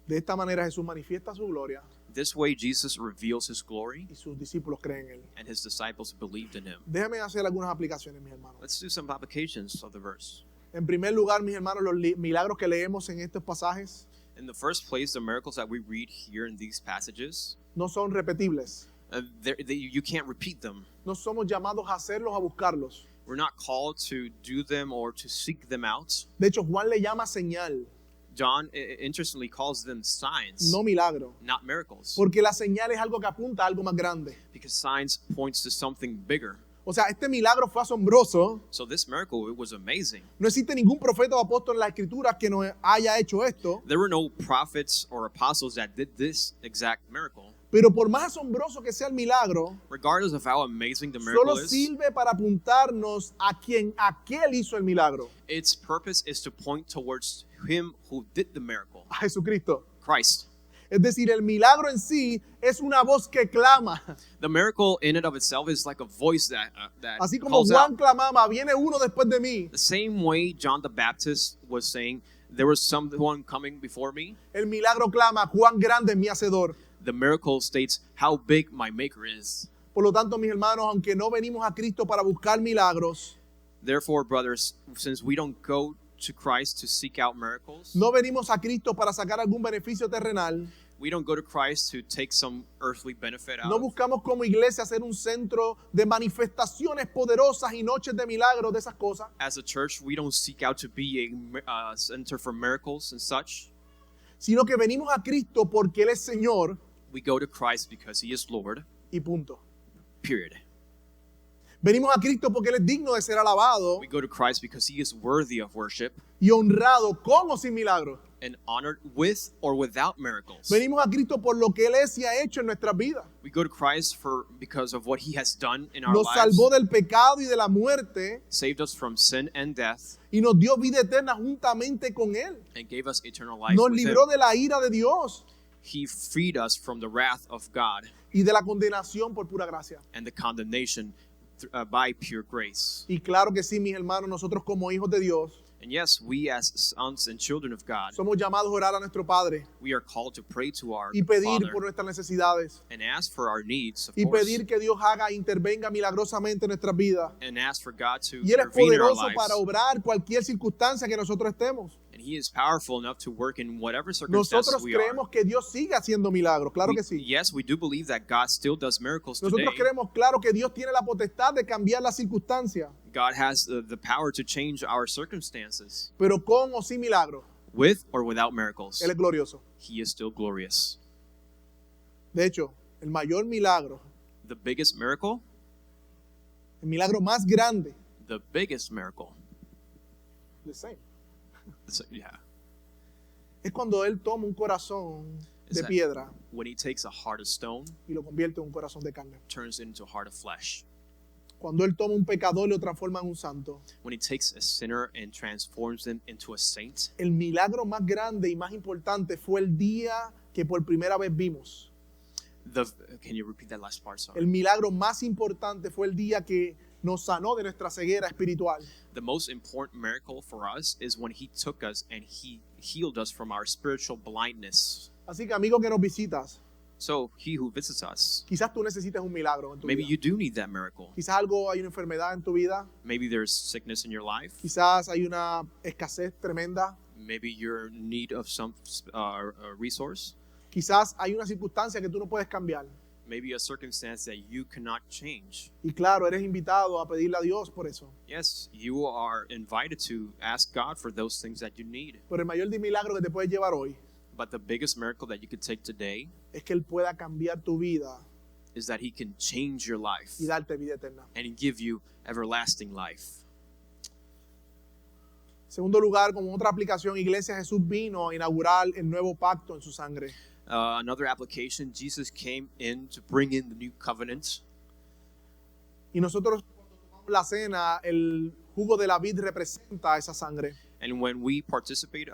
S1: De esta manera Jesús manifiesta su gloria
S2: This way Jesus reveals his glory,
S1: y sus discípulos creen en él.
S2: and his disciples believed in him.
S1: Déjame hacer algunas aplicaciones, mis hermanos.
S2: Let's do some applications of the verse.
S1: En primer lugar, mis hermanos, los milagros que leemos en estos pasajes
S2: In the first place, the miracles that we read here in these passages,
S1: no son repetibles.
S2: you can't repeat them.
S1: No somos llamados a hacerlos, a buscarlos.
S2: We're not called to do them or to seek them out.
S1: De hecho, Juan le llama señal,
S2: John interestingly calls them signs,
S1: no milagro.
S2: not miracles,
S1: Porque la señal es algo que apunta a algo más grande.
S2: because signs points to something bigger.
S1: O sea, este milagro fue asombroso.
S2: So this miracle, it was amazing.
S1: No existe ningún profeta o apóstol en las escrituras que no haya hecho esto.
S2: There were no prophets or apostles that did this exact miracle.
S1: Pero por más asombroso que sea el milagro,
S2: Regardless of how amazing the miracle
S1: solo
S2: is,
S1: sirve para apuntarnos a quien aquel hizo el milagro,
S2: its purpose is to point towards him who did the miracle,
S1: a Jesucristo.
S2: Christ.
S1: Es decir, el milagro en sí es una voz que clama.
S2: The miracle in and of itself is like a voice that
S1: Así como
S2: calls
S1: Juan
S2: out.
S1: clamaba, viene uno después de mí.
S2: The same way John the Baptist was saying, there was someone coming before me.
S1: El milagro clama, cuán grande es mi hacedor.
S2: The miracle states how big my maker is.
S1: Por lo tanto, mis hermanos, aunque no venimos a Cristo para buscar milagros,
S2: Therefore, brothers, since we don't go to Christ to seek out miracles,
S1: no venimos a Cristo para sacar algún beneficio terrenal,
S2: we don't go to Christ to take some earthly benefit out
S1: no
S2: of.
S1: buscamos como iglesia ser un centro de manifestaciones poderosas y noches de milagros, de esas cosas,
S2: As a church, we don't seek out to be a center for miracles and such.
S1: sino que venimos a Cristo porque Él es Señor
S2: We go to Christ because He is Lord,
S1: y punto.
S2: period.
S1: Venimos a Cristo porque Él es digno de ser alabado
S2: We go to Christ because He is worthy of worship
S1: y honrado con o sin milagros.
S2: and honored with or without miracles.
S1: Venimos a Cristo por lo que Él es y ha hecho en nuestras vidas.
S2: We go to Christ because of what He has done in our
S1: Nos
S2: lives,
S1: salvó del pecado y de la muerte
S2: saved us from sin and death,
S1: y nos dio vida eterna juntamente con Él.
S2: and gave us eternal life
S1: Nos
S2: with Him.
S1: libró de la ira de Dios
S2: He freed us from the wrath of God
S1: y de la condenación por pura gracia.
S2: and the condemnation by pure grace.
S1: Y claro que sí, mis hermanos, nosotros como hijos de Dios
S2: And yes, we as sons and children of God,
S1: somos llamados a orar a nuestro Padre
S2: we are called to pray to our
S1: y pedir
S2: Father
S1: por nuestras necesidades
S2: and ask for our needs, of
S1: y
S2: course,
S1: pedir que Dios haga, intervenga milagrosamente en nuestras vidas.
S2: and ask for God to
S1: Y Él es
S2: intervene in our
S1: poderoso
S2: lives.
S1: para obrar cualquier circunstancia que nosotros estemos.
S2: And He is powerful enough to work in whatever circumstances
S1: Nosotros
S2: we are.
S1: creemos que Dios sigue haciendo milagros, claro que sí.
S2: Yes, we do believe that God still does miracles today.
S1: Nosotros creemos, claro, que Dios tiene la potestad de cambiar las circunstancias,
S2: God has the power to change our circumstances
S1: pero con o sin milagros,
S2: with or without miracles.
S1: Él es glorioso.
S2: He is still glorious.
S1: De hecho, el mayor milagro,
S2: The biggest miracle,
S1: el milagro más grande,
S2: the biggest miracle,
S1: the same,
S2: yeah,
S1: es cuando Él toma un corazón
S2: is
S1: de
S2: that
S1: piedra
S2: when He takes a heart of stone,
S1: y lo convierte en un corazón de carne.
S2: turns it into a heart of flesh.
S1: Cuando Él toma un pecador y lo transforma en un santo.
S2: When He takes a sinner and transforms them into a saint.
S1: El milagro más grande y más importante fue el día que por primera vez vimos.
S2: Can you repeat that last part? Sorry.
S1: El milagro más importante fue el día que nos sanó de nuestra ceguera espiritual.
S2: The most important miracle for us is when He took us and He healed us from our spiritual blindness.
S1: Así que, amigo que nos visitas,
S2: So He who visits us,
S1: quizás tú necesites un milagro en tu
S2: maybe
S1: vida.
S2: you do need that miracle.
S1: Quizás hay una enfermedad en tu vida.
S2: Maybe there's sickness in your life.
S1: Quizás hay una escasez tremenda.
S2: Maybe you're in need of some resource.
S1: Quizás hay una circunstancia que tú no puedes cambiar.
S2: Maybe a circumstance that you cannot change.
S1: Y claro, eres invitado a pedirle a Dios por eso.
S2: Yes, you are invited to ask God for those things that you need.
S1: Pero el mayor milagro que te puedes llevar hoy
S2: But the biggest miracle that you could take today
S1: es que Él pueda cambiar tu vida
S2: is that He can change your life
S1: y darte vida eterna.
S2: and give you everlasting life.
S1: En segundo lugar, como otra aplicación, Iglesia, Jesús vino a inaugurar el nuevo pacto en su sangre.
S2: Another application, Jesus came in to bring in the new covenant.
S1: Y nosotros cuando tomamos la cena, el jugo de la vid representa esa sangre.
S2: And when we participate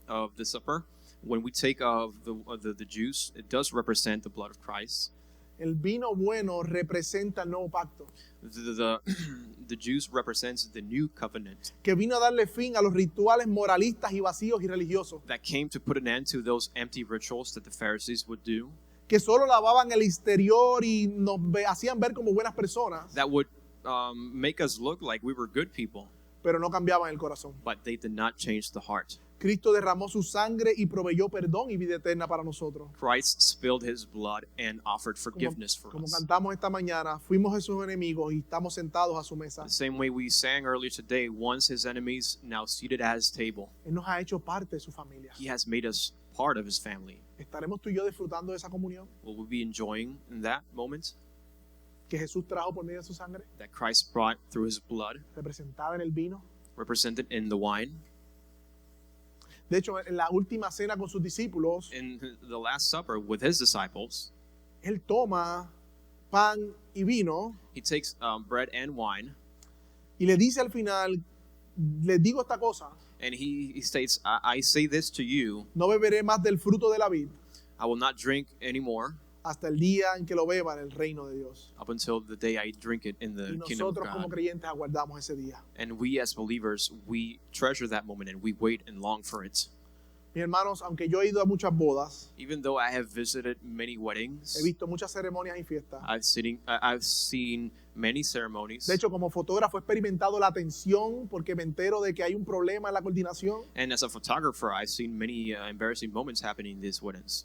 S2: of the supper, when we take of the juice, it does represent the blood of Christ.
S1: El vino bueno representa el nuevo pacto,
S2: The juice represents the new covenant
S1: que vino a darle fin a los rituales moralistas y vacíos y religiosos,
S2: that came to put an end to those empty rituals that the Pharisees would do,
S1: que solo lavaban el exterior y nos hacían ver como buenas personas,
S2: that would make us look like we were good people,
S1: pero no cambiaban el corazón.
S2: but they did not change the heart.
S1: Cristo derramó su sangre y proveyó perdón y vida eterna para nosotros.
S2: Christ spilled His blood and offered forgiveness for
S1: Como
S2: us.
S1: cantamos esta mañana, fuimos esos enemigos y estamos sentados a su mesa.
S2: The same way we sang earlier today, once His enemies, now seated at His table.
S1: Él nos ha hecho parte de su familia.
S2: He has made us part of His family.
S1: ¿Estaremos tú y yo disfrutando de esa comunión?
S2: Will we be enjoying in that moment?
S1: que Jesús trajo por medio de su sangre,
S2: that Christ brought through his blood,
S1: representada en el vino.
S2: represented in the wine.
S1: De hecho, en la última cena con sus discípulos,
S2: In the Last Supper with his disciples,
S1: él toma pan y vino
S2: he takes bread and wine,
S1: y le dice al final, les digo esta cosa,
S2: and he states, I say this to you,
S1: no beberé más del fruto de la vid
S2: I will not drink anymore
S1: hasta el día en que lo beba en el reino de Dios.
S2: up until the day I drink it in the
S1: Y
S2: kingdom of
S1: nosotros como
S2: God.
S1: creyentes aguardamos ese día.
S2: And we as believers, we treasure that moment and we wait and long for it.
S1: Mis hermanos, aunque yo he ido a muchas bodas,
S2: Even though I have visited many weddings,
S1: he visto muchas ceremonias y fiestas.
S2: I've seen many ceremonies.
S1: De hecho, como fotógrafo he experimentado la tensión porque me entero de que hay un problema en la coordinación
S2: And as a photographer, I've seen many embarrassing moments happening in these weddings.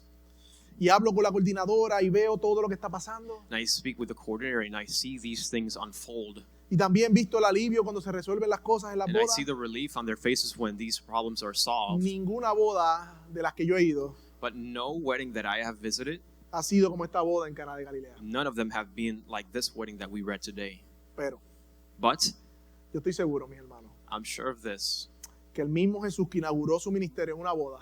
S1: y hablo con la coordinadora y veo todo lo que está pasando.
S2: And I speak with the coordinator and I see these things unfold.
S1: Y también he visto el alivio cuando se resuelven las cosas en las
S2: And I
S1: bodas.
S2: see the relief on their faces when these problems are solved.
S1: Ninguna boda de las que yo he ido
S2: But no wedding that I have visited,
S1: ha sido como esta boda en Caná de Galilea.
S2: none of them have been like this wedding that we read today.
S1: Pero
S2: But
S1: yo estoy seguro, mis hermanos,
S2: I'm sure of this.
S1: que el mismo Jesús que inauguró su ministerio en una boda,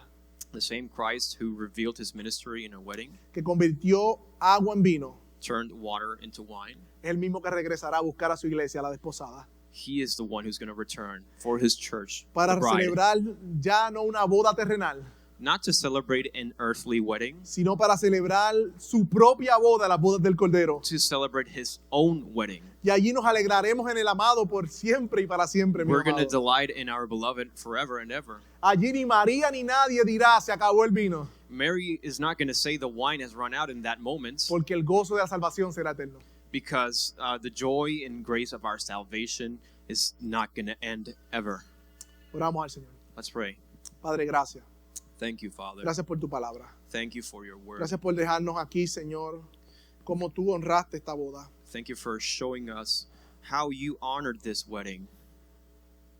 S2: The same Christ who revealed his ministry in a wedding,
S1: que convirtió agua en vino,
S2: turned water into wine.
S1: es el mismo que regresará a buscar a su iglesia, a la desposada,
S2: He is the one who's going to return for his church,
S1: para
S2: the bride,
S1: celebrar ya no una boda terrenal,
S2: not to celebrate an earthly wedding,
S1: sino para celebrar su propia boda, las bodas del Cordero.
S2: to celebrate his own wedding.
S1: Y allí nos alegraremos en el amado por siempre y para siempre, mi
S2: We're going to
S1: amado.
S2: delight in our beloved forever and ever.
S1: Allí ni María ni nadie dirá, se acabó el vino,
S2: Mary is not going to say the wine has run out in that moment,
S1: porque el gozo de la salvación será eterno.
S2: because the joy and grace of our salvation is not going to end ever.
S1: Oramos al Señor.
S2: Let's pray.
S1: Padre, gracias.
S2: Thank you, Father.
S1: Gracias por tu palabra.
S2: Thank you for your word.
S1: Gracias por dejarnos aquí, Señor, como tú honraste esta boda.
S2: Thank you for showing us how you honored this wedding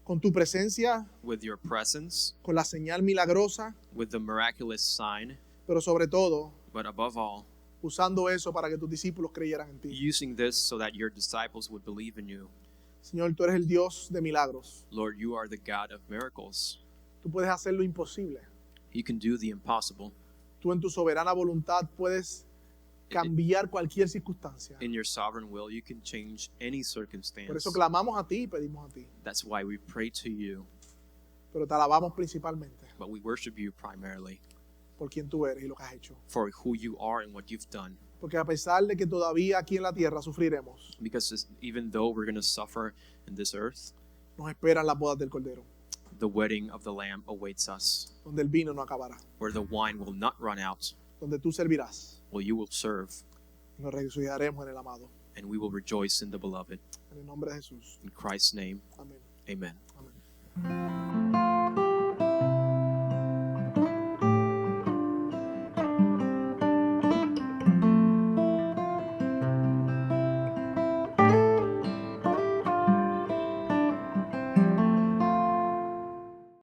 S1: Con tu presencia,
S2: with your presence,
S1: con la señal milagrosa,
S2: with the miraculous sign,
S1: pero sobre todo,
S2: but above all,
S1: usando eso para que tus discípulos creyeran en ti.
S2: using this so that your disciples would believe in you.
S1: Señor, tú eres el Dios de milagros.
S2: Lord, you are the God of miracles.
S1: Tú puedes hacer lo imposible.
S2: You can do the impossible.
S1: Tú en tu soberana voluntad puedes cambiar cualquier circunstancia.
S2: In your sovereign will, you can change any circumstance.
S1: Por eso clamamos a ti y pedimos a ti.
S2: That's why we pray to you,
S1: Pero te alabamos principalmente
S2: but we worship you primarily
S1: por quien tú eres y lo que has hecho.
S2: for who you are and what you've done.
S1: Porque a pesar de que todavía aquí en la tierra sufriremos,
S2: Because even though we're going to suffer in this earth,
S1: nos esperan las bodas del Cordero,
S2: the wedding of the Lamb awaits us,
S1: donde el vino no acabará,
S2: where the wine will not run out,
S1: donde tú servirás
S2: well, you will serve,
S1: y nos regocijaremos en el amado.
S2: and we will rejoice in the beloved.
S1: En el nombre de Jesús.
S2: In Christ's name,
S1: Amén.
S2: amen.
S1: Amén.